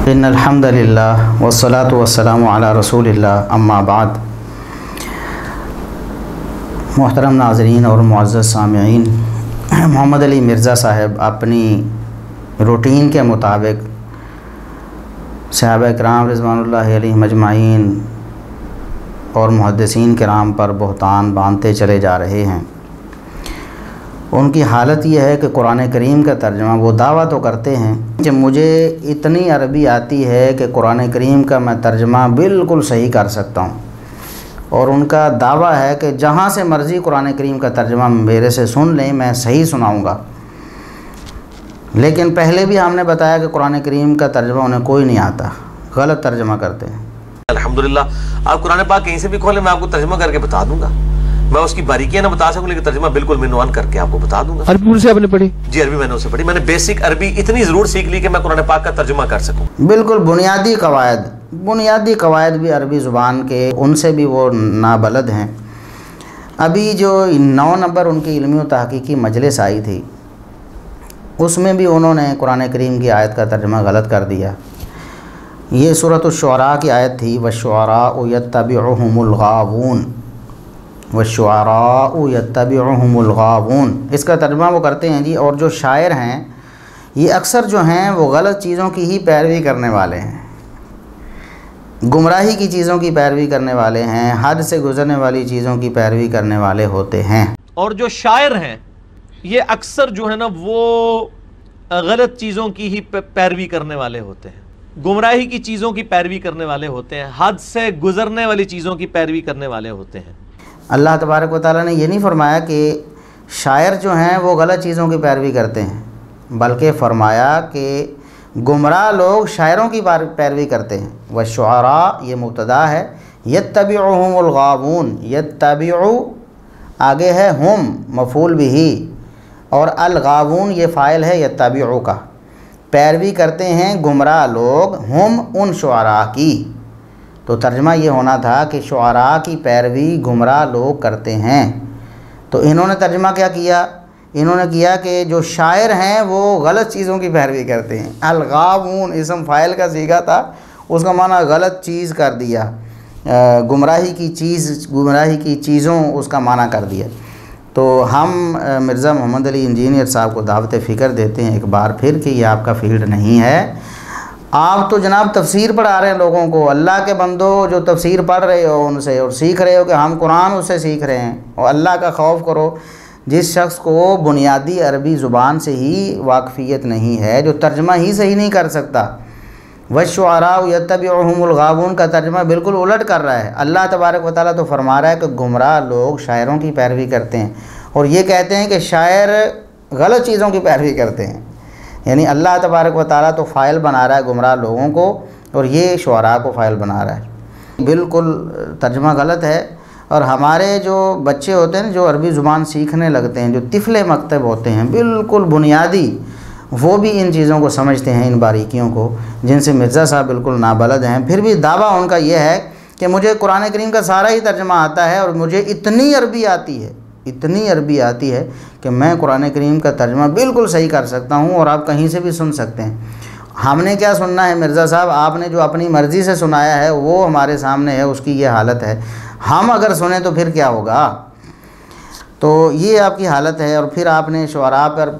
ان الحمد للہ والصلاۃ والسلام علی رسول اللہ اما بعد۔ محترم ناظرین اور معزز سامعین، محمد علی مرزا صاحب اپنی روٹین کے مطابق صحابہ کرام رضوان اللہ علیہم اجمعین اور محدثین کرام پر بہتان باندھتے چلے جا رہے ہیں۔ ان کی حالت یہ ہے کہ قرآن کریم کا ترجمہ وہ دعویٰ تو کرتے ہیں کہ مجھے اتنی عربی آتی ہے کہ قرآن کریم کا میں ترجمہ بالکل صحیح کر سکتا ہوں، اور ان کا دعویٰ ہے کہ جہاں سے مرضی قرآن کریم کا ترجمہ میرے سے سن لیں میں صحیح سناؤں گا۔ لیکن پہلے بھی ہم نے بتایا کہ قرآن کریم کا ترجمہ انہیں کوئی نہیں آتا، غلط ترجمہ کرتے ہیں۔ الحمدللہ آپ قرآن پاک کہیں سے بھی کھولیں، میں آپ کو ترجمہ کر کے بتا دوں گا۔ میں اس کی باریکیاں نہ بتا سکوں لیکن ترجمہ بالکل منوان کر کے آپ کو بتا دوں گا۔ عربی سے آپ نے پڑھی؟ جی عربی میں نے اسے پڑھی، میں نے بیسک عربی اتنی ضرور سیکھ لی کہ میں قرآن پاک کا ترجمہ کر سکوں۔ بالکل بنیادی قواعد بھی عربی زبان کے ان سے بھی وہ نابلد ہیں۔ ابھی جو 9 نمبر ان کی علمی و تحقیقی مجلس آئی تھی، اس میں بھی انہوں نے قرآن کریم کی آیت کا ترجمہ غلط کر دیا۔ یہ سورۃ الشعراء کی آیت تھی، وَالشُّعَرَاءُ يَتَّبِعُهُمُ الْغَاوُونَ، وَالشُّعَرَاءُ يَتَّبِعُهُمُ الْغَاوُونَ۔ اس کا ترجمہ وہ کرتے ہیں جی، اور جو شاعر ہیں یہ اکثر جو ہیں وہ غلط چیزوں کی ہی پیروی کرنے والے ہیں، گمراہی کی چیزوں کی پیروی کرنے والے ہیں، حد سے گزرنے والی چیزوں کی پیروی کرنے والے ہوتے ہیں۔ اور جو شاعر ہیں یہ اکثر جو ہے نا وہ غلط چیزوں کی ہی پیروی کرنے والے ہوتے ہیں، گمراہی کی چیزوں کی پیروی کرنے والے ہوتے ہیں، حد سے گزرنے والی چیزوں کی پیروی کرنے والے ہوتے ہیں۔ اللہ تبارک و تعالیٰ نے یہ نہیں فرمایا کہ شاعر جو ہیں وہ غلط چیزوں کی پیروی کرتے ہیں، بلکہ فرمایا کہ گمراہ لوگ شاعروں کی پیروی کرتے ہیں۔ والشعراء یہ مبتدا ہے، یتبعہم الغاوون، یتبعو آگے ہے ہم مفعول بہ، اور الغاوون یہ فاعل ہے یتبعو کا۔ پیروی کرتے ہیں گمراہ لوگ ہم ان شعراء کی، تو ترجمہ یہ ہونا تھا کہ شعراء کی پیروی گمراہ لوگ کرتے ہیں۔ تو انہوں نے ترجمہ کیا کیا؟ انہوں نے کیا کہ جو شاعر ہیں وہ غلط چیزوں کی پیروی کرتے ہیں۔ الغاوون اسم فاعل کا صیغہ تھا، اس کا معنی غلط چیز کر دیا، گمراہی کی چیزوں اس کا معنی کر دیا۔ تو ہم مرزا محمد علی انجینئر صاحب کو دعوت فکر دیتے ہیں ایک بار پھر کہ یہ آپ کا فیلڈ نہیں ہے۔ آپ تو جناب تفسیر پڑھا رہے ہیں لوگوں کو، اللہ کے بندو جو تفسیر پڑھ رہے ہو ان سے اور سیکھ رہے ہو کہ ہم قرآن اس سے سیکھ رہے ہیں، اور اللہ کا خوف کرو۔ جس شخص کو بنیادی عربی زبان سے ہی واقفیت نہیں ہے، جو ترجمہ ہی صحیح نہیں کر سکتا، وَالشُّعَرَاءُ يَتَّبِعُهُمُ الْغَاوُونَ کا ترجمہ بالکل الٹ کر رہا ہے۔ اللہ تبارک و تعالیٰ تو فرما رہا ہے کہ گمراہ لوگ شاعروں کی پیروی کرتے ہیں، اور یہ کہتے ہیں کہ شاعر غلط چیزوں کی پیروی کرتے ہیں۔ یعنی اللہ تبارک و تعالیٰ تو فاعل بنا رہا ہے گمراہ لوگوں کو، اور یہ شعراء کو فاعل بنا رہا ہے۔ بالکل ترجمہ غلط ہے۔ اور ہمارے جو بچے ہوتے ہیں جو عربی زبان سیکھنے لگتے ہیں، جو طفل مکتب ہوتے ہیں بالکل بنیادی، وہ بھی ان چیزوں کو سمجھتے ہیں، ان باریکیوں کو، جن سے مرزا صاحب بالکل نابلد ہیں۔ پھر بھی دعویٰ ان کا یہ ہے کہ مجھے قرآن کریم کا سارا ہی ترجمہ آتا ہے، اور مجھے اتنی عربی آتی ہے کہ میں قرآن کریم کا ترجمہ بالکل صحیح کر سکتا ہوں، اور آپ کہیں سے بھی سن سکتے ہیں۔ ہم نے کیا سننا ہے مرزا صاحب؟ آپ نے جو اپنی مرضی سے سنایا ہے وہ ہمارے سامنے ہے، اس کی یہ حالت ہے۔ ہم اگر سنیں تو پھر کیا ہوگا؟ تو یہ آپ کی حالت ہے۔ اور پھر آپ نے شعراء پر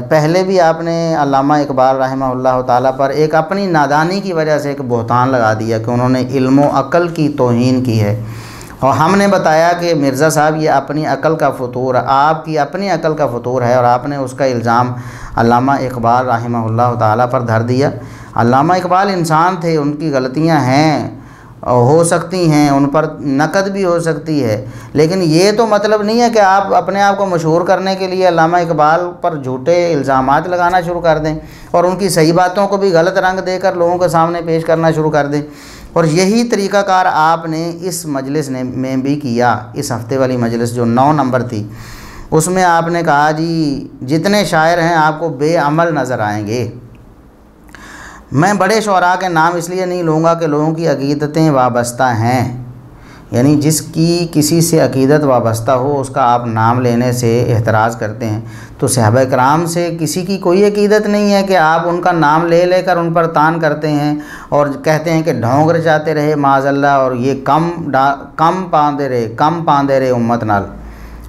پہلے بھی آپ نے علامہ اقبال رحمہ اللہ تعالیٰ پر ایک اپنی نادانی کی وجہ سے ایک بہتان لگا دیا کہ انہوں نے علم و عقل کی توہین کی ہے، اور ہم نے بتایا کہ مرزا صاحب یہ اپنی عقل کا فطور، آپ کی اپنی عقل کا فطور ہے، اور آپ نے اس کا الزام علامہ اقبال رحمہ اللہ تعالیٰ پر دھر دیا۔ علامہ اقبال انسان تھے، ان کی غلطیاں ہیں، ہو سکتی ہیں، ان پر نقد بھی ہو سکتی ہے، لیکن یہ تو مطلب نہیں ہے کہ آپ اپنے آپ کو مشہور کرنے کے لیے علامہ اقبال پر جھوٹے الزامات لگانا شروع کر دیں، اور ان کی صحیح باتوں کو بھی غلط رنگ دے کر لوگوں کے سامنے پیش کرنا شروع کر دیں۔ اور یہی طریقہ کار آپ نے اس مجلس میں بھی کیا۔ اس ہفتے والی مجلس جو 9 نمبر تھی، اس میں آپ نے کہا جی جتنے شاعر ہیں آپ کو بے عمل نظر آئیں گے۔ میں بڑے شعراء کے نام اس لیے نہیں لوں گا کہ لوگوں کی عقیدتیں وابستہ ہیں، یعنی جس کی کسی سے عقیدت وابستہ ہو اس کا آپ نام لینے سے احتراز کرتے ہیں، تو صحابہ کرام سے کسی کی کوئی عقیدت نہیں ہے کہ آپ ان کا نام لے لے کر ان پر طعن کرتے ہیں اور کہتے ہیں کہ ڈھونگ رچاتے رہے معاذ اللہ، اور یہ کم پاندے رہے امت نال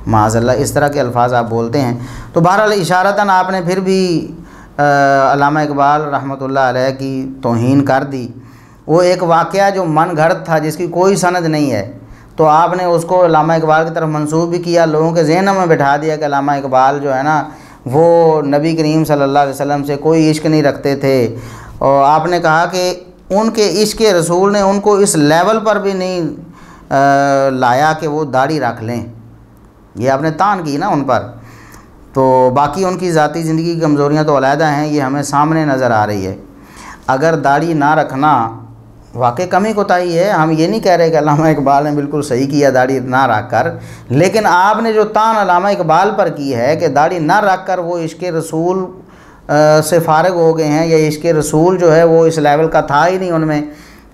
معاذ اللہ، اس طرح کے الفاظ آپ بولتے ہیں۔ تو بہرحال اشارتاً آپ نے پھر بھی علامہ اقبال رحمۃ اللہ علیہ کی توہین کر دی۔ وہ ایک واقعہ جو من گھڑت تھا جس کی کوئی سند نہیں ہے، تو آپ نے اس کو علامہ اقبال کی طرف منسوب بھی کیا، لوگوں کے ذہنوں میں بٹھا دیا کہ علامہ اقبال جو ہے نا وہ نبی کریم صلی اللہ علیہ وسلم سے کوئی عشق نہیں رکھتے تھے، اور آپ نے کہا کہ ان کے عشق رسول نے ان کو اس لیول پر بھی نہیں لایا کہ وہ داڑھی رکھ لیں، یہ آپ نے طعن کی نا ان پر۔ تو باقی ان کی ذاتی زندگی کی کمزوریاں تو علیحدہ ہیں، یہ ہمیں سامنے نظر آ رہی ہے۔ اگر داڑھی نہ رکھنا واقعی کمی کوتاہی ہے، ہم یہ نہیں کہہ رہے کہ علامہ اقبال نے بالکل صحیح کیا داڑھی نہ رکھ کر، لیکن آپ نے جو طعن علامہ اقبال پر کی ہے کہ داڑھی نہ رکھ کر وہ عشق رسول سے فارغ ہو گئے ہیں، یا عشق رسول جو ہے وہ اس لیول کا تھا ہی نہیں، ان میں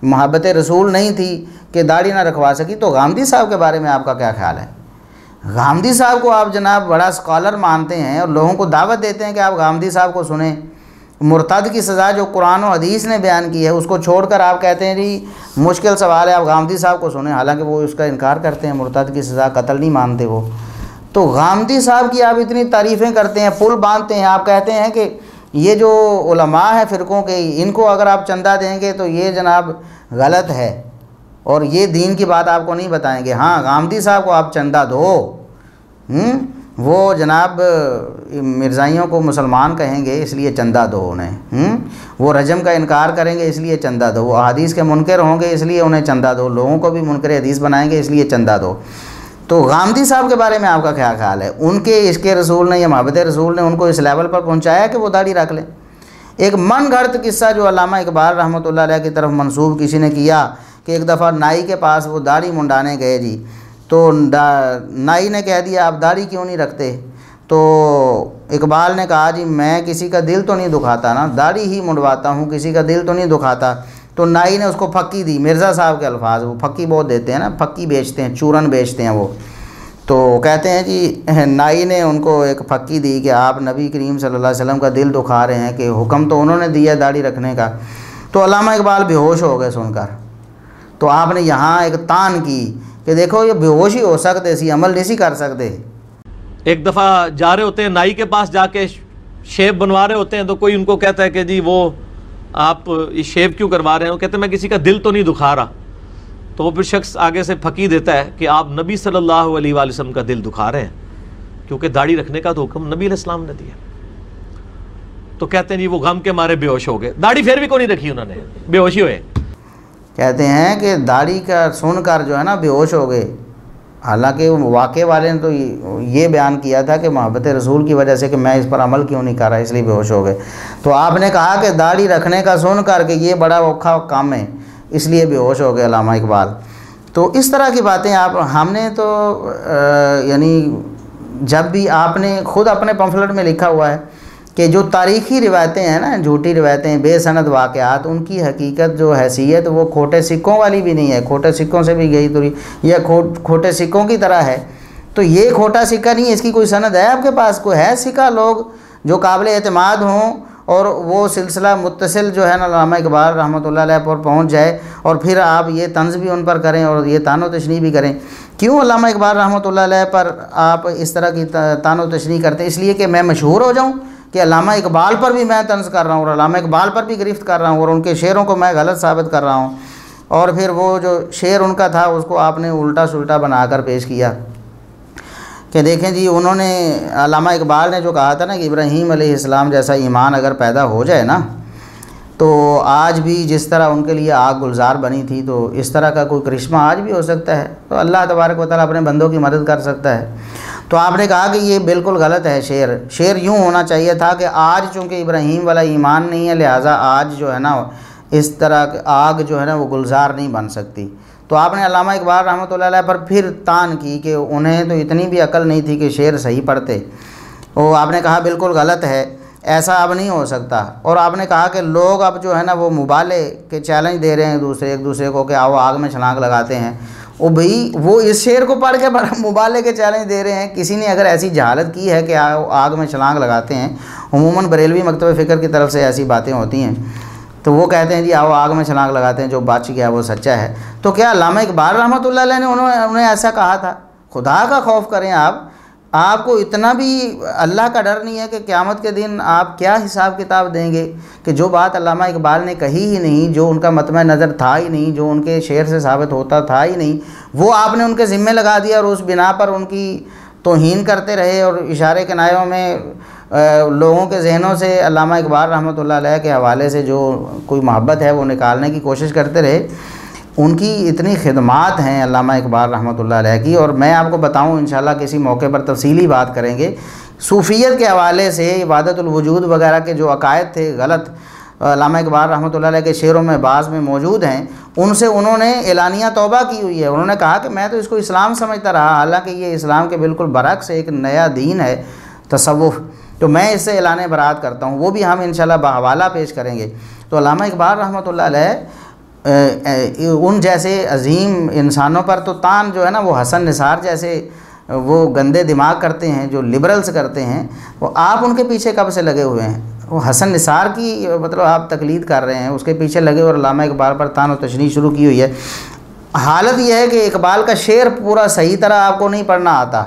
محبت رسول نہیں تھی کہ داڑھی نہ رکھوا سکی، تو غامدی صاحب کے بارے میں آپ کا کیا خیال ہے؟ غامدی صاحب کو آپ جناب بڑا اسکالر مانتے ہیں اور لوگوں کو دعوت دیتے ہیں کہ آپ غامدی صاحب کو سنیں۔ مرتد کی سزا جو قرآن و حدیث نے بیان کی ہے اس کو چھوڑ کر آپ کہتے ہیں جی مشکل سوال ہے، آپ غامدی صاحب کو سنیں، حالانکہ وہ اس کا انکار کرتے ہیں، مرتد کی سزا قتل نہیں مانتے وہ۔ تو غامدی صاحب کی آپ اتنی تعریفیں کرتے ہیں، پل باندھتے ہیں، آپ کہتے ہیں کہ یہ جو علماء ہیں فرقوں کے، ان کو اگر آپ چندہ دیں گے تو یہ جناب غلط ہے، اور یہ دین کی بات آپ کو نہیں بتائیں گے۔ ہاں غامدی صاحب کو آپ چندہ دو، وہ جناب مرزائیوں کو مسلمان کہیں گے اس لیے چندہ دو انہیں، وہ رجم کا انکار کریں گے اس لیے چندہ دو، وہ احادیث کے منکر ہوں گے اس لیے انہیں چندہ دو، لوگوں کو بھی منکر حدیث بنائیں گے اس لیے چندہ دو۔ تو غامدی صاحب کے بارے میں آپ کا کیا خیال ہے؟ ان کے عشق رسول نے یا محبت رسول نے ان کو اس لیول پر پہنچایا کہ وہ داڑھی رکھ لیں؟ ایک من گھڑت قصہ جو علامہ اقبال رحمۃ اللہ علیہ کی طرف منسوب کسی نے کیا کہ ایک دفعہ نائی کے پاس وہ داڑھی منڈانے گئے جی، تو نائی نے کہہ دیا آپ داڑھی کیوں نہیں رکھتے؟ تو اقبال نے کہا جی میں کسی کا دل تو نہیں دکھاتا نا، داڑھی ہی منڈواتا ہوں، کسی کا دل تو نہیں دکھاتا۔ تو نائی نے اس کو پھکی دی، مرزا صاحب کے الفاظ، وہ پھکی بہت دیتے ہیں نا، پھکی بیچتے ہیں، چورن بیچتے ہیں وہ، تو کہتے ہیں جی نائی نے ان کو ایک پھکی دی کہ آپ نبی کریم صلی اللہ علیہ وسلم کا دل دکھا رہے ہیں، کہ حکم تو انہوں نے دیا داڑھی رکھنے کا۔ تو علامہ اقبال بے ہوش ہو گئے سن کر، تو آپ نے یہاں ایک طعن کی کہ دیکھو یہ بے ہوش ہی ہو سکتے سی، عمل نہیں سی کر سکتے۔ ایک دفعہ جا رہے ہوتے ہیں نائی کے پاس، جا کے شیپ بنوا رہے ہوتے ہیں، تو کوئی ان کو کہتا ہے کہ جی وہ آپ یہ شیپ کیوں کروا رہے ہیں؟ وہ کہتے ہیں میں کسی کا دل تو نہیں دکھا رہا۔ تو وہ پھر شخص آگے سے پھکی دیتا ہے کہ آپ نبی صلی اللہ علیہ وآلہ وسلم کا دل دکھا رہے ہیں، کیونکہ داڑھی رکھنے کا تو حکم نبی علیہ السلام نے دیا۔ تو کہتے ہیں جی وہ غم کے مارے بے ہوش ہو گئے، داڑھی پھر بھی کوئی نہیں رکھی انہوں نے، بے ہوشی ہوئے۔ کہتے ہیں کہ داڑھی کا سن کر جو ہے نا بے ہوش ہو گئے، حالانکہ واقعے والے نے تو یہ بیان کیا تھا کہ محبت رسول کی وجہ سے کہ میں اس پر عمل کیوں نہیں کر رہا، اس لیے بے ہوش ہو گئے۔ تو آپ نے کہا کہ داڑھی رکھنے کا سن کر کہ یہ بڑا اوکھا کام ہے، اس لیے بے ہوش ہو گئے علامہ اقبال۔ تو اس طرح کی باتیں ہم نے تو یعنی جب بھی آپ نے خود اپنے پمفلٹ میں لکھا ہوا ہے کہ جو تاریخی روایتیں ہیں نا، جھوٹی روایتیں، بے سند واقعات، ان کی حقیقت جو حیثیت وہ کھوٹے سکوں والی بھی نہیں ہے، کھوٹے سکوں سے بھی گئی توری یا کھوٹے سکوں کی طرح ہے۔ تو یہ کھوٹا سکہ نہیں ہے، اس کی کوئی سند ہے آپ کے پاس؟ کوئی ہے سکہ لوگ جو قابل اعتماد ہوں اور وہ سلسلہ متصل جو ہے نا علامہ اقبال رحمۃ اللہ علیہ پر پہنچ جائے، اور پھر آپ یہ طنز بھی ان پر کریں اور یہ طعن و تشنیع بھی کریں؟ کیوں علامہ اقبال رحمۃ اللہ علیہ پر آپ اس طرح کی طعن و تشنیع کرتے ہیں؟ اس لیے کہ میں مشہور ہو جاؤں کہ علامہ اقبال پر بھی میں طنز کر رہا ہوں اور علامہ اقبال پر بھی گرفت کر رہا ہوں اور ان کے شعروں کو میں غلط ثابت کر رہا ہوں، اور پھر وہ جو شعر ان کا تھا اس کو آپ نے الٹا سلٹا بنا کر پیش کیا کہ دیکھیں جی انہوں نے علامہ اقبال نے جو کہا تھا نا کہ ابراہیم علیہ السلام جیسا ایمان اگر پیدا ہو جائے نا تو آج بھی جس طرح ان کے لیے آگ گلزار بنی تھی تو اس طرح کا کوئی کرشمہ آج بھی ہو سکتا ہے، تو اللہ تبارک و تعالیٰ اپنے بندوں کی مدد کر سکتا ہے۔ تو آپ نے کہا کہ یہ بالکل غلط ہے، شعر یوں ہونا چاہیے تھا کہ آج چونکہ ابراہیم والا ایمان نہیں ہے لہٰذا آج جو ہے نا اس طرح آگ جو ہے نا وہ گلزار نہیں بن سکتی۔ تو آپ نے علامہ اقبال رحمۃ اللہ علیہ پر پھر طعن کی کہ انہیں تو اتنی بھی عقل نہیں تھی کہ شعر صحیح پڑھتے، وہ آپ نے کہا بالکل غلط ہے، ایسا اب نہیں ہو سکتا۔ اور آپ نے کہا کہ لوگ اب جو ہے نا وہ مبالغے کے چیلنج دے رہے ہیں ایک دوسرے کو کہ آؤ آگ میں چھلانگ لگاتے ہیں، وہ بھئی وہ اس شعر کو پڑھ کے بڑا مبالغے کے چیلنج دے رہے ہیں. کسی نے اگر ایسی جہالت کی ہے کہ آگ میں چھلانگ لگاتے ہیں، عموماً بریلوی مکتب فکر کی طرف سے ایسی باتیں ہوتی ہیں، تو وہ کہتے ہیں جی آؤ آگ میں چھلانگ لگاتے ہیں، جو بچ گیا وہ سچا ہے. تو کیا علامہ اقبال رحمۃ اللہ علیہ نے انہیں ایسا کہا تھا؟ خدا کا خوف کریں آپ کو اتنا بھی اللہ کا ڈر نہیں ہے کہ قیامت کے دن آپ کیا حساب کتاب دیں گے کہ جو بات علامہ اقبال نے کہی ہی نہیں، جو ان کا مطمع نظر تھا ہی نہیں، جو ان کے شعر سے ثابت ہوتا تھا ہی نہیں، وہ آپ نے ان کے ذمے لگا دیا اور اس بنا پر ان کی توہین کرتے رہے اور اشارے کنایوں میں لوگوں کے ذہنوں سے علامہ اقبال رحمۃ اللہ علیہ کے حوالے سے جو کوئی محبت ہے وہ نکالنے کی کوشش کرتے رہے. ان کی اتنی خدمات ہیں علامہ اقبال رحمۃ اللہ علیہ کی. اور میں آپ کو بتاؤں انشاءاللہ کسی موقع پر تفصیلی بات کریں گے. صوفیت کے حوالے سے عبادت الوجود وغیرہ کے جو عقائد تھے غلط، علامہ اقبال رحمۃ اللہ علیہ کے شعروں میں بعض میں موجود ہیں، ان سے انہوں نے اعلانیہ توبہ کی ہوئی ہے. انہوں نے کہا کہ میں تو اس کو اسلام سمجھتا رہا، حالانکہ یہ اسلام کے بالکل برعکس ایک نیا دین ہے تصوف، تو میں اس سے اعلان برات کرتا ہوں. وہ بھی ہم انشاءاللہ بحوالہ پیش کریں گے. تو علامہ اقبال رحمۃ اللہ علیہ ان جیسے عظیم انسانوں پر تو تان جو ہے نا، وہ حسن نثار جیسے وہ گندے دماغ کرتے ہیں جو لبرلز کرتے ہیں، وہ آپ ان کے پیچھے کب سے لگے ہوئے ہیں؟ وہ حسن نثار کی مطلب آپ تقلید کر رہے ہیں، اس کے پیچھے لگے اور علامہ اقبال پر تان و تشنیع شروع کی ہوئی ہے. حالت یہ ہے کہ اقبال کا شعر پورا صحیح طرح آپ کو نہیں پڑھنا آتا.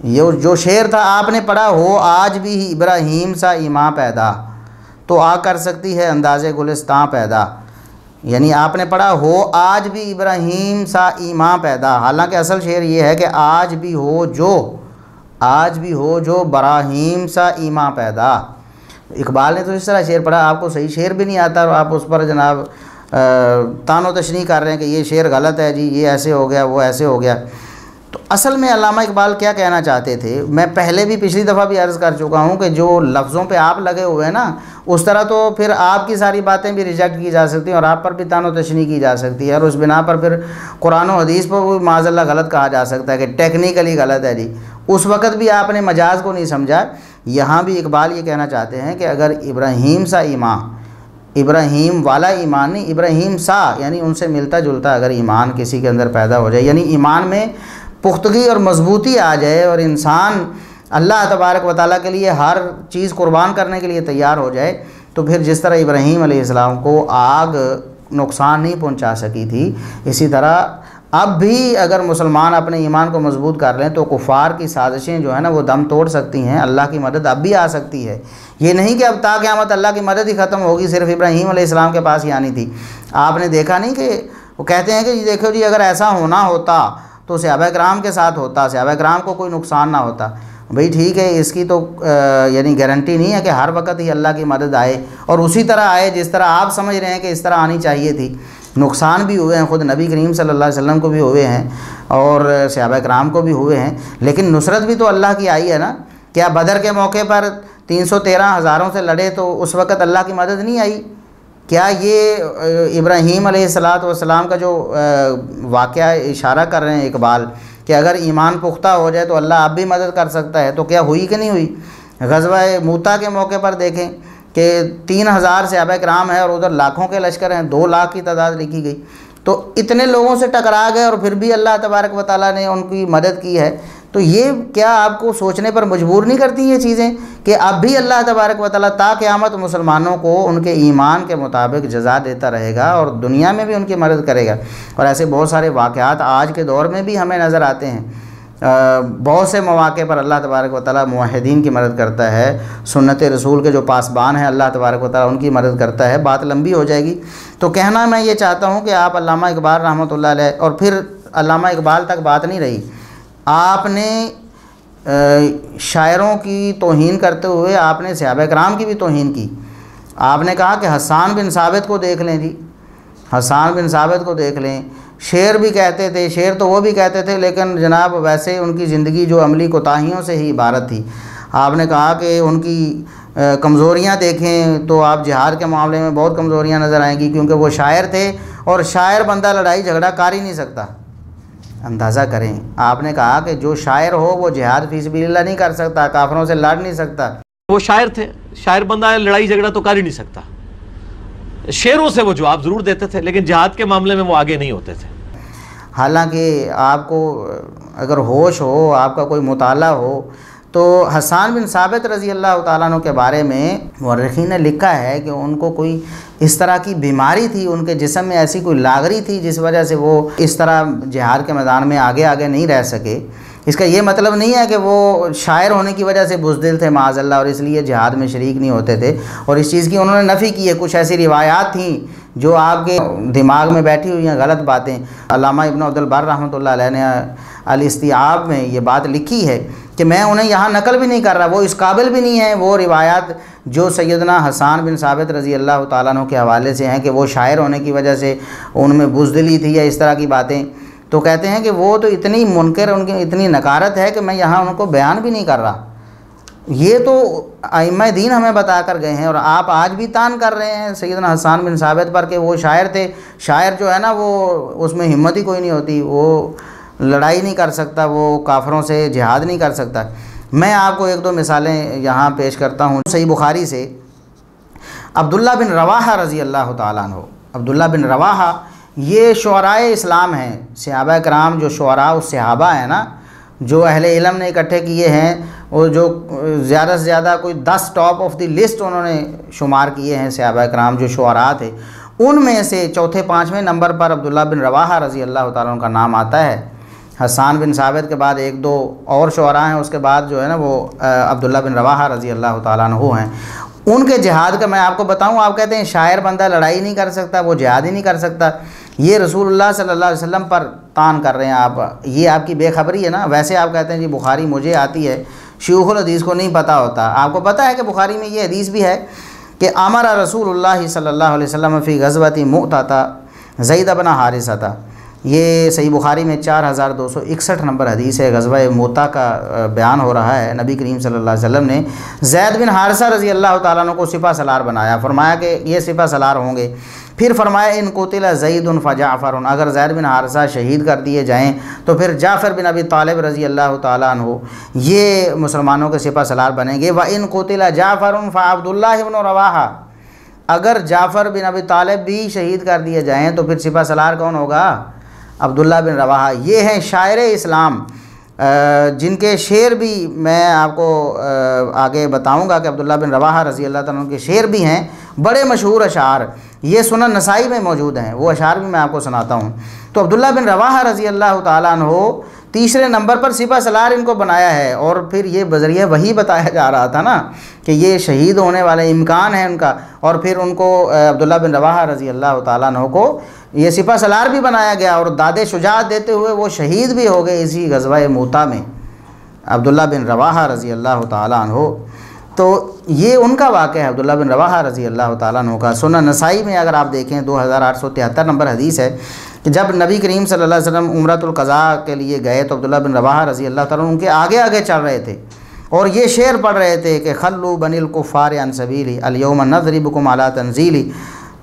یہ جو شعر تھا آپ نے پڑھا، ہو آج بھی ابراہیم سا ایماں پیدا تو آ کر سکتی ہے انداز گلستاں پیدا. یعنی آپ نے پڑھا ہو آج بھی ابراہیم سا ایماں پیدا، حالانکہ اصل شعر یہ ہے کہ آج بھی ہو جو براہیم سا ایماں پیدا. اقبال نے تو اس طرح شعر پڑھا، آپ کو صحیح شعر بھی نہیں آتا اور آپ اس پر جناب تان و تشنیع کر رہے ہیں کہ یہ شعر غلط ہے جی، یہ ایسے ہو گیا، وہ ایسے ہو گیا. تو اصل میں علامہ اقبال کیا کہنا چاہتے تھے، میں پہلے بھی پچھلی دفعہ بھی عرض کر چکا ہوں کہ جو لفظوں پہ آپ لگے ہوئے ہیں نا، اس طرح تو پھر آپ کی ساری باتیں بھی ریجیکٹ کی جا سکتی ہیں اور آپ پر بھی تان و تشنیع کی جا سکتی ہے، اور اس بنا پر پھر قرآن و حدیث پر بھی معاذ اللہ غلط کہا جا سکتا ہے کہ ٹیکنیکلی غلط ہے جی. اس وقت بھی آپ نے مجاز کو نہیں سمجھا. یہاں بھی اقبال یہ کہنا چاہتے ہیں کہ اگر ابراہیم سا ایمان، ابراہیم والا ایمان نہیں، ابراہیم سا یعنی ان سے ملتا جلتا اگر ایمان کسی کے اندر پیدا ہو جائے، یعنی ایمان میں پختگی اور مضبوطی آ جائے اور انسان اللہ تبارک و تعالیٰ کے لیے ہر چیز قربان کرنے کے لیے تیار ہو جائے، تو پھر جس طرح ابراہیم علیہ السلام کو آگ نقصان نہیں پہنچا سکی تھی، اسی طرح اب بھی اگر مسلمان اپنے ایمان کو مضبوط کر لیں تو کفار کی سازشیں جو ہیں نا وہ دم توڑ سکتی ہیں. اللہ کی مدد اب بھی آ سکتی ہے. یہ نہیں کہ اب تا قیامت اللہ کی مدد ہی ختم ہوگی، صرف ابراہیم علیہ السلام کے پاس ہی آنی تھی. آپ نے دیکھا نہیں کہ وہ کہتے ہیں کہ جی دیکھو جی اگر ایسا ہونا ہوتا تو صحابہ کرام کے ساتھ ہوتا، صحابہ کرام کو کوئی نقصان نہ ہوتا. بھئی ٹھیک ہے، اس کی تو یعنی گارنٹی نہیں ہے کہ ہر وقت ہی اللہ کی مدد آئے اور اسی طرح آئے جس طرح آپ سمجھ رہے ہیں کہ اس طرح آنی چاہیے تھی. نقصان بھی ہوئے ہیں، خود نبی کریم صلی اللہ علیہ وسلم کو بھی ہوئے ہیں اور صحابہ کرام کو بھی ہوئے ہیں، لیکن نصرت بھی تو اللہ کی آئی ہے نا. کیا بدر کے موقع پر 313 ہزاروں سے لڑے تو اس وقت اللہ کی مدد نہیں آئی؟ کیا یہ ابراہیم علیہ السلام کا جو واقعہ اشارہ کر رہے ہیں اقبال کہ اگر ایمان پختہ ہو جائے تو اللہ اب بھی مدد کر سکتا ہے، تو کیا ہوئی کہ نہیں ہوئی؟ غزوہ موتا کے موقع پر دیکھیں کہ 3000 صحابہ کرام ہیں اور ادھر لاکھوں کے لشکر ہیں، 2 لاکھ کی تعداد لکھی گئی. تو اتنے لوگوں سے ٹکرا گئے اور پھر بھی اللہ تبارک و تعالیٰ نے ان کی مدد کی ہے. تو یہ کیا آپ کو سوچنے پر مجبور نہیں کرتی یہ چیزیں کہ اب بھی اللہ تبارک و تعالیٰ تا قیامت مسلمانوں کو ان کے ایمان کے مطابق جزا دیتا رہے گا اور دنیا میں بھی ان کی مدد کرے گا؟ اور ایسے بہت سارے واقعات آج کے دور میں بھی ہمیں نظر آتے ہیں. بہت سے مواقع پر اللہ تبارک و تعالیٰ موحدین کی مدد کرتا ہے، سنت رسول کے جو پاسبان ہیں اللہ تبارک و تعالیٰ ان کی مدد کرتا ہے. بات لمبی ہو جائے گی، تو کہنا میں یہ چاہتا ہوں کہ آپ علامہ اقبال رحمۃ اللہ علیہ، اور پھر علامہ اقبال تک بات نہیں رہی، آپ نے شاعروں کی توہین کرتے ہوئے آپ نے صحابہ کرام کی بھی توہین کی. آپ نے کہا کہ حسان بن ثابت کو دیکھ لیں جی، حسان بن ثابت کو دیکھ لیں، شعر بھی کہتے تھے، شعر تو وہ بھی کہتے تھے لیکن جناب ویسے ان کی زندگی جو عملی کوتاہیوں سے ہی عبارت تھی. آپ نے کہا کہ ان کی کمزوریاں دیکھیں تو آپ جہاد کے معاملے میں بہت کمزوریاں نظر آئیں گی، کیونکہ وہ شاعر تھے اور شاعر بندہ لڑائی جھگڑا کر ہی نہیں سکتا. اندازہ کریں، آپ نے کہا کہ جو شاعر ہو وہ جہاد فی سبیل اللہ نہیں کر سکتا، کافروں سے لڑ نہیں سکتا. وہ شاعر تھے، شاعر بندہ لڑائی جھگڑا تو کر ہی نہیں سکتا. شعروں سے وہ جواب ضرور دیتے تھے لیکن جہاد کے معاملے میں وہ آگے نہیں ہوتے تھے. حالانکہ آپ کو اگر ہوش ہو، آپ کا کوئی مطالعہ ہو، تو حسان بن ثابت رضی اللہ تعالیٰ عنہ کے بارے میں مورخین نے لکھا ہے کہ ان کو کوئی اس طرح کی بیماری تھی، ان کے جسم میں ایسی کوئی لاغری تھی جس وجہ سے وہ اس طرح جہاد کے میدان میں آگے نہیں رہ سکے۔ اس کا یہ مطلب نہیں ہے کہ وہ شاعر ہونے کی وجہ سے بزدل تھے معاذ اللہ، اور اس لیے جہاد میں شریک نہیں ہوتے تھے، اور اس چیز کی انہوں نے نفی کی ہے۔ کچھ ایسی روایات تھیں جو آپ کے دماغ میں بیٹھی ہوئی ہیں، غلط باتیں۔ علامہ ابن عبد البر رحمۃ اللہ علیہ نے الاستیعاب میں یہ بات لکھی ہے کہ میں انہیں یہاں نقل بھی نہیں کر رہا، وہ اس قابل بھی نہیں ہیں وہ روایات جو سیدنا حسان بن ثابت رضی اللہ تعالیٰ عنہ کے حوالے سے ہیں کہ وہ شاعر ہونے کی وجہ سے ان میں بزدلی تھی یا اس طرح کی باتیں، تو کہتے ہیں کہ وہ تو اتنی منکر، ان کی اتنی نکارت ہے کہ میں یہاں ان کو بیان بھی نہیں کر رہا۔ یہ تو ائمہ دین ہمیں بتا کر گئے ہیں، اور آپ آج بھی تان کر رہے ہیں سیدنا حسان بن ثابت پر کہ وہ شاعر تھے۔ شاعر جو ہے نا وہ اس میں ہمت ہی کوئی نہیں ہوتی، وہ لڑائی نہیں کر سکتا، وہ کافروں سے جہاد نہیں کر سکتا۔ میں آپ کو ایک دو مثالیں یہاں پیش کرتا ہوں صحیح بخاری سے۔ عبداللہ بن رواحہ رضی اللہ تعالیٰ عنہ، عبداللہ بن رواحہ یہ شعرائے اسلام ہیں، صحابہ کرام جو شعراء صحابہ ہیں نا، جو اہل علم نے اکٹھے کیے ہیں، اور جو زیادہ سے زیادہ کوئی 10 ٹاپ آف دی لسٹ انہوں نے شمار کیے ہیں صحابہ کرام جو شعراء تھے، ان میں سے چوتھے 5ویں نمبر پر عبداللہ بن رواحہ رضی اللہ تعالیٰ عنہ کا نام آتا ہے۔ حسان بن ثابت کے بعد ایک دو اور شعراء ہیں، اس کے بعد جو ہے نا وہ عبداللہ بن رواحہ رضی اللہ تعالیٰ عنہ ہیں۔ ان کے جہاد کا میں آپ کو بتاؤں، آپ کہتے ہیں شاعر بندہ لڑائی نہیں کر سکتا، وہ جہاد ہی نہیں کر سکتا، یہ رسول اللہ صلی اللہ علیہ وسلم پر تان کر رہے ہیں آپ، یہ آپ کی بے خبری ہے نا۔ ویسے آپ کہتے ہیں جی بخاری مجھے آتی ہے، شیوخ الحدیث کو نہیں پتہ ہوتا۔ آپ کو پتہ ہے کہ بخاری میں یہ حدیث بھی ہے کہ امر رسول اللہ صلی اللہ علیہ وسلم فی غزوۃ مؤتہ زید بن حارثہ تھا، یہ صحیح بخاری میں 4261 نمبر حدیث ہے۔ غزوہ موتا کا بیان ہو رہا ہے، نبی کریم صلی اللہ علیہ وسلم نے زید بن حارثہ رضی اللہ تعالیٰ عنہ کو سپہ سالار بنایا، فرمایا کہ یہ سپہ سالار ہوں گے۔ پھر فرمایا ان قتل زید فجعفر، اگر زید بن حارثہ شہید کر دیے جائیں تو پھر جعفر بن ابی طالب رضی اللہ تعالیٰ عنہ یہ مسلمانوں کے سپہ سالار بنیں گے۔ وَإِن قُتِلَ جعفر فعبداللہ بن رواحہ، اگر جعفر بن ابی طالب بھی شہید کر دیے جائیں تو پھر سپہ سالار کون ہوگا؟ عبداللہ بن رواحہ۔ یہ ہیں شاعر اسلام، جن کے شعر بھی میں آپ کو آگے بتاؤں گا کہ عبداللہ بن رواحہ رضی اللہ تعالیٰ عنہ کے شعر بھی ہیں، بڑے مشہور اشعار، یہ سنن نسائی میں موجود ہیں، وہ اشعار بھی میں آپ کو سناتا ہوں۔ تو عبداللہ بن رواحہ رضی اللہ تعالیٰ عنہ تیسرے نمبر پر سپہ سالار ان کو بنایا ہے، اور پھر یہ بذریعہ وحی بتایا جا رہا تھا نا کہ یہ شہید ہونے والے امکان ہے ان کا، اور پھر ان کو عبداللہ بن رواحہ رضی اللہ تعالیٰ عنہ کو یہ سپہ سالار بھی بنایا گیا، اور داد شجاعت دیتے ہوئے وہ شہید بھی ہو گئے اسی غزوہ موتا میں، عبداللہ بن رواحہ رضی اللہ تعالیٰ عنہ۔ تو یہ ان کا واقعہ ہے عبداللہ بن رواحہ رضی اللہ تعالیٰ عنہ کا۔ سنن نسائی میں اگر آپ دیکھیں 2873 نمبر حدیث ہے کہ جب نبی کریم صلی اللہ علیہ وسلم عمرۃ القضاء کے لیے گئے تو عبداللہ بن رواحہ رضی اللہ تعالیٰ عنہ ان کے آگے چل رہے تھے، اور یہ شعر پڑھ رہے تھے کہ خلو بنی الکفار عن سبیلی الیوم نضربکم علی تنزیلی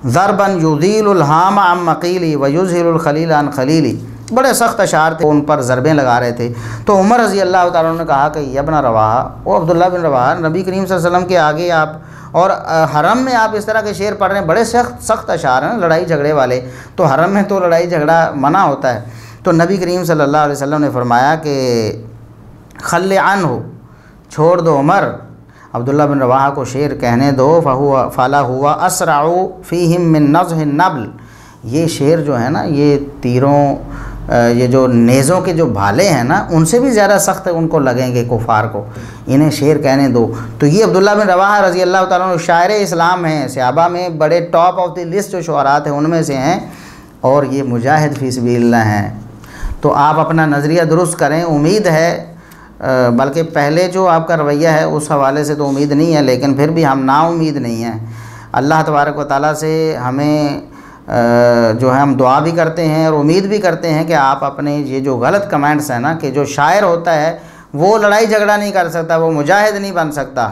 ضربا یذیل الہام عن مقیلی ویذہل الخلیل عن خلیلی۔ بڑے سخت اشعار تھے، ان پر ضربیں لگا رہے تھے۔ تو عمر رضی اللہ تعالیٰ عنہ نے کہا کہ یا ابن رواحہ، وہ عبداللہ بن رواحہ، نبی کریم صلی اللہ علیہ وسلم کے آگے آپ اور حرم میں آپ اس طرح کے شعر پڑھ رہے ہیں، بڑے سخت اشعار ہیں لڑائی جھگڑے والے، تو حرم میں تو لڑائی جھگڑا منع ہوتا ہے۔ تو نبی کریم صلی اللہ علیہ وسلم نے فرمایا کہ خل عنہ، چھوڑ دو عمر، عبداللہ بن رواحہ کو شعر کہنے دو، فلا ہوا اسرع فیہم من نضح النبل، یہ شعر جو ہے نا یہ تیروں، یہ جو نیزوں کے جو بھالے ہیں نا ان سے بھی زیادہ سخت ان کو لگیں گے کفار کو، انہیں شعر کہنے دو۔ تو یہ عبداللہ بن رواحہ رضی اللہ تعالیٰ عنہ شاعر اسلام ہیں، صحابہ میں بڑے ٹاپ آف دی لسٹ جو شعراء ہیں ان میں سے ہیں، اور یہ مجاہد فی سبیل اللہ ہیں۔ تو آپ اپنا نظریہ درست کریں، امید ہے، بلکہ پہلے جو آپ کا رویہ ہے اس حوالے سے تو امید نہیں ہے، لیکن پھر بھی ہم نا امید نہیں ہیں۔ اللہ تبارک و تعالیٰ سے ہمیں جو ہے ہم دعا بھی کرتے ہیں اور امید بھی کرتے ہیں کہ آپ اپنے یہ جو غلط کمنٹس ہیں نا کہ جو شاعر ہوتا ہے وہ لڑائی جھگڑا نہیں کر سکتا، وہ مجاہد نہیں بن سکتا،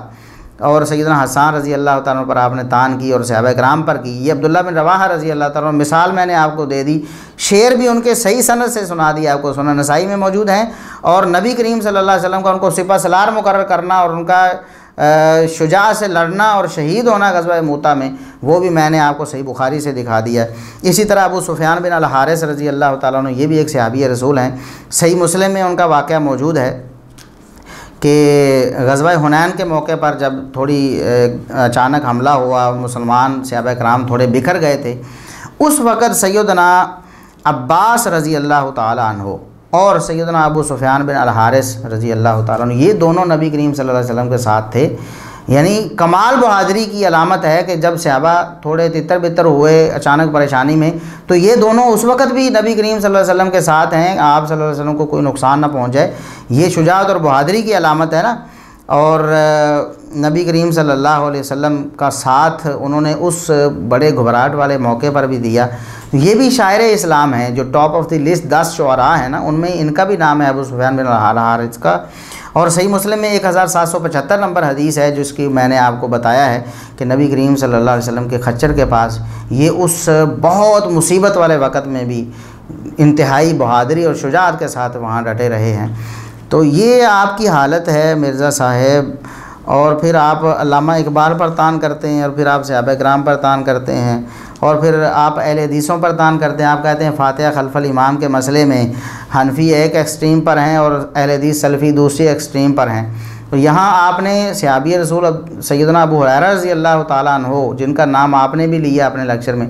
اور سیدنا حسان رضی اللہ تعالیٰ عنہ پر آپ نے تان کی اور صحابہ کرام پر کی۔ یہ عبداللہ بن رواحہ رضی اللہ تعالیٰ عنہ مثال میں نے آپ کو دے دی، شعر بھی ان کے صحیح سند سے سنا دی آپ کو، سنن نسائی میں موجود ہیں، اور نبی کریم صلی اللہ علیہ وسلم کا ان کو سپہ سالار مقرر کرنا اور ان کا شجاع سے لڑنا اور شہید ہونا غزوہ موتا میں، وہ بھی میں نے آپ کو صحیح بخاری سے دکھا دیا ہے۔ اسی طرح ابو سفیان بن الحارث رضی اللہ تعالیٰ عنہ، یہ بھی ایک صحابی رسول ہیں، صحیح مسلم میں ان کا واقعہ موجود ہے کہ غزوہ حنین کے موقع پر جب تھوڑی اچانک حملہ ہوا، مسلمان صحابہ کرام تھوڑے بکھر گئے تھے، اس وقت سیدنا عباس رضی اللہ تعالیٰ عنہ اور سیدنا ابو سفیان بن الحارث رضی اللہ تعالیٰ عنہ، یہ دونوں نبی کریم صلی اللہ علیہ وسلم کے ساتھ تھے۔ یعنی کمال بہادری کی علامت ہے کہ جب صحابہ تھوڑے تتر بتر ہوئے اچانک پریشانی میں، تو یہ دونوں اس وقت بھی نبی کریم صلی اللہ علیہ وسلم کے ساتھ ہیں، آپ صلی اللہ علیہ وسلم کو کوئی نقصان نہ پہنچ جائے، یہ شجاعت اور بہادری کی علامت ہے نا۔ اور نبی کریم صلی اللہ علیہ وسلم کا ساتھ انہوں نے اس بڑے گھبراہٹ والے موقع پر بھی دیا۔ یہ بھی شاعر اسلام ہیں جو ٹاپ آف دی لسٹ 10 شعراء ہیں نا، ان میں ان کا بھی نام ہے ابو سفیان بن الحارث کا۔ اور صحیح مسلم میں 1775 نمبر حدیث ہے جس کی میں نے آپ کو بتایا ہے کہ نبی کریم صلی اللہ علیہ وسلم کے خچر کے پاس یہ اس بہت مصیبت والے وقت میں بھی انتہائی بہادری اور شجاعت کے ساتھ وہاں ڈٹے رہے ہیں۔ تو یہ آپ کی حالت ہے مرزا صاحب، اور پھر آپ علامہ اقبال پر تان کرتے ہیں، اور پھر آپ صحابہ کرام پر تان کرتے ہیں، اور پھر آپ اہل حدیثوں پر تان کرتے ہیں۔ آپ کہتے ہیں فاتحہ خلف الامام کے مسئلے میں حنفی ایک ایکسٹریم پر ہیں اور اہل حدیث سلفی دوسری ایکسٹریم پر ہیں۔ تو یہاں آپ نے صحابی رسول سیدنا ابو ہریرہ رضی اللہ تعالیٰ عنہ، جن کا نام آپ نے بھی لیا اپنے لیکچر میں،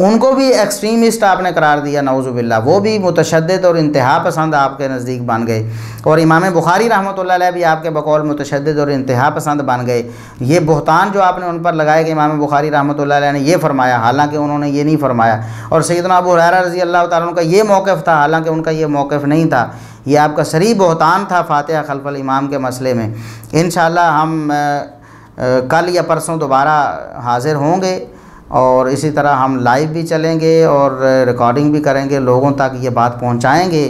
ان کو بھی ایکسٹریمسٹ آپ نے قرار دیا، نعوذ باللہ۔ وہ بھی متشدد اور انتہا پسند آپ کے نزدیک بن گئے، اور امام بخاری رحمۃ اللہ علیہ بھی آپ کے بقول متشدد اور انتہا پسند بن گئے۔ یہ بہتان جو آپ نے ان پر لگائے کہ امام بخاری رحمۃ اللہ علیہ نے یہ فرمایا، حالانکہ انہوں نے یہ نہیں فرمایا، اور سیدنا ابو ہریرہ رضی اللہ تعالیٰ عنہ کا یہ موقف تھا، حالانکہ ان کا یہ موقف نہیں تھا، یہ آپ کا صریح بہتان تھا فاتحہ خلف الامام کے مسئلے میں۔ انشاءاللہ ہم کل یا پرسوں دوبارہ حاضر ہوں گے، اور اسی طرح ہم لائیو بھی چلیں گے اور ریکارڈنگ بھی کریں گے، لوگوں تک یہ بات پہنچائیں گے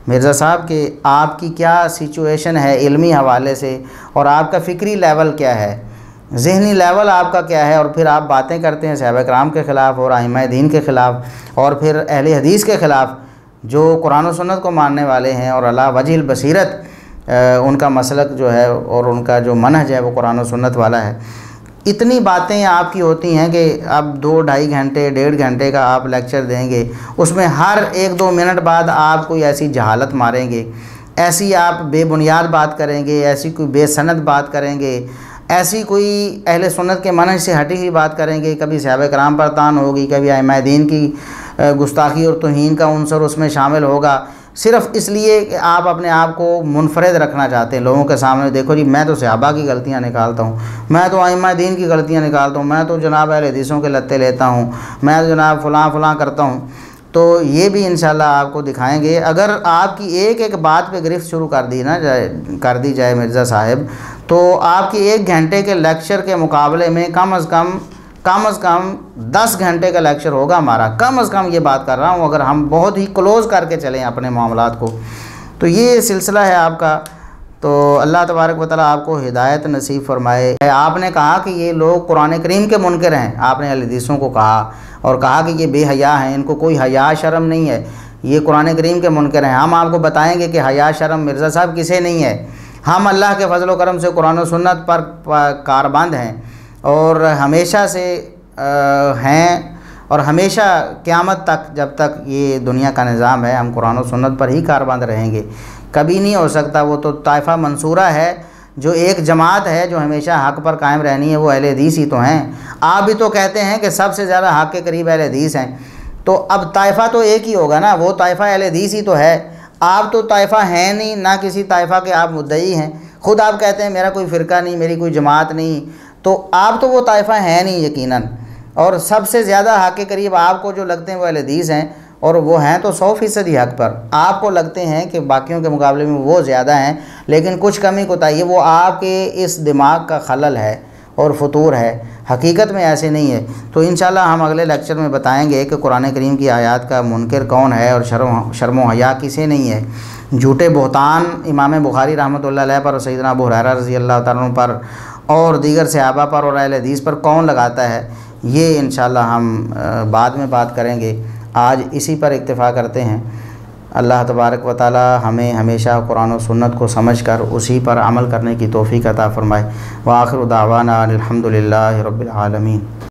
مرزا صاحب کہ آپ کی کیا سچویشن ہے علمی حوالے سے، اور آپ کا فکری لیول کیا ہے، ذہنی لیول آپ کا کیا ہے، اور پھر آپ باتیں کرتے ہیں صحابہ کرام کے خلاف اور ائمہ دین کے خلاف، اور پھر اہل حدیث کے خلاف جو قرآن و سنت کو ماننے والے ہیں اور علی وجہ البصیرت ان کا مسلک جو ہے اور ان کا جو منہج ہے وہ قرآن و سنت والا ہے۔ اتنی باتیں آپ کی ہوتی ہیں کہ اب 2-2.5 گھنٹے 1.5 گھنٹے کا آپ لیکچر دیں گے، اس میں ہر 1-2 منٹ بعد آپ کوئی ایسی جہالت ماریں گے، ایسی آپ بے بنیاد بات کریں گے، ایسی کوئی بے سند بات کریں گے، ایسی کوئی اہل سنت کے منہج سے ہٹی ہوئی بات کریں گے، کبھی صحابہ کرام پر تان ہوگی، کبھی ائمہ دین کی گستاخی اور توہین کا عنصر اس میں شامل ہوگا، صرف اس لیے کہ آپ اپنے آپ کو منفرد رکھنا چاہتے ہیں لوگوں کے سامنے۔ دیکھو جی میں تو صحابہ کی غلطیاں نکالتا ہوں، میں تو ائمہ دین کی غلطیاں نکالتا ہوں، میں تو جناب اہل حدیثوں کے لتے لیتا ہوں، میں تو جناب فلاں فلاں کرتا ہوں۔ تو یہ بھی انشاءاللہ آپ کو دکھائیں گے۔ اگر آپ کی ایک ایک بات پہ گرفت شروع کر دی جائے مرزا صاحب، تو آپ کی 1 گھنٹے کے لیکچر کے مقابلے میں کم از کم 10 گھنٹے کا لیکچر ہوگا ہمارا، کم از کم یہ بات کر رہا ہوں، اگر ہم بہت ہی کلوز کر کے چلیں اپنے معاملات کو۔ تو یہ سلسلہ ہے آپ کا، تو اللہ تبارک و تعالیٰ آپ کو ہدایت نصیب فرمائے۔ آپ نے کہا کہ یہ لوگ قرآن کریم کے منکر ہیں، آپ نے اہل حدیثوں کو کہا، اور کہا کہ یہ بے حیا ہیں، ان کو کوئی حیا شرم نہیں ہے، یہ قرآن کریم کے منکر ہیں۔ ہم آپ کو بتائیں گے کہ حیا شرم مرزا صاحب کسے نہیں ہے۔ ہم اللہ کے فضل و کرم سے قرآن و سنت پر کاربند ہیں، اور ہمیشہ سے ہیں، اور ہمیشہ قیامت تک جب تک یہ دنیا کا نظام ہے ہم قرآن و سنت پر ہی کاربند رہیں گے۔ کبھی نہیں ہو سکتا، وہ تو طائفہ منصورہ ہے، جو ایک جماعت ہے جو ہمیشہ حق پر قائم رہنی ہے، وہ اہل حدیث ہی تو ہیں۔ آپ بھی تو کہتے ہیں کہ سب سے زیادہ حق کے قریب اہل حدیث ہیں، تو اب طائفہ تو ایک ہی ہوگا نا، وہ طائفہ اہل حدیث ہی تو ہے۔ آپ تو طائفہ ہیں نہیں، نہ کسی طائفہ کے آپ مدعی ہیں، خود آپ کہتے ہیں میرا کوئی فرقہ نہیں، میری کوئی جماعت نہیں، تو آپ تو وہ طائفہ ہیں نہیں یقیناً۔ اور سب سے زیادہ حق کے قریب آپ کو جو لگتے ہیں وہ اہل حدیث ہیں، اور وہ ہیں تو 100% حق پر۔ آپ کو لگتے ہیں کہ باقیوں کے مقابلے میں وہ زیادہ ہیں، لیکن کچھ کمی کوتاہی، وہ آپ کے اس دماغ کا خلل ہے اور فطور ہے، حقیقت میں ایسے نہیں ہے۔ تو انشاءاللہ ہم اگلے لیکچر میں بتائیں گے کہ قرآن کریم کی آیات کا منکر کون ہے، اور شرم و حیا کسے نہیں ہے۔ جھوٹے بہتان امام بخاری رحمۃ اللہ علیہ پر اور سیدنا ابو ہریرہ رضی اللہ تعالیٰ عنہ پر اور دیگر صحابہ پر اور اہل حدیث پر کون لگاتا ہے، یہ انشاءاللہ ہم بعد میں بات کریں گے۔ آج اسی پر اکتفا کرتے ہیں۔ اللہ تبارک و تعالی ہمیں ہمیشہ قرآن و سنت کو سمجھ کر اسی پر عمل کرنے کی توفیق عطا فرمائے۔ وآخر دعوانا الحمد للہ رب العالمین۔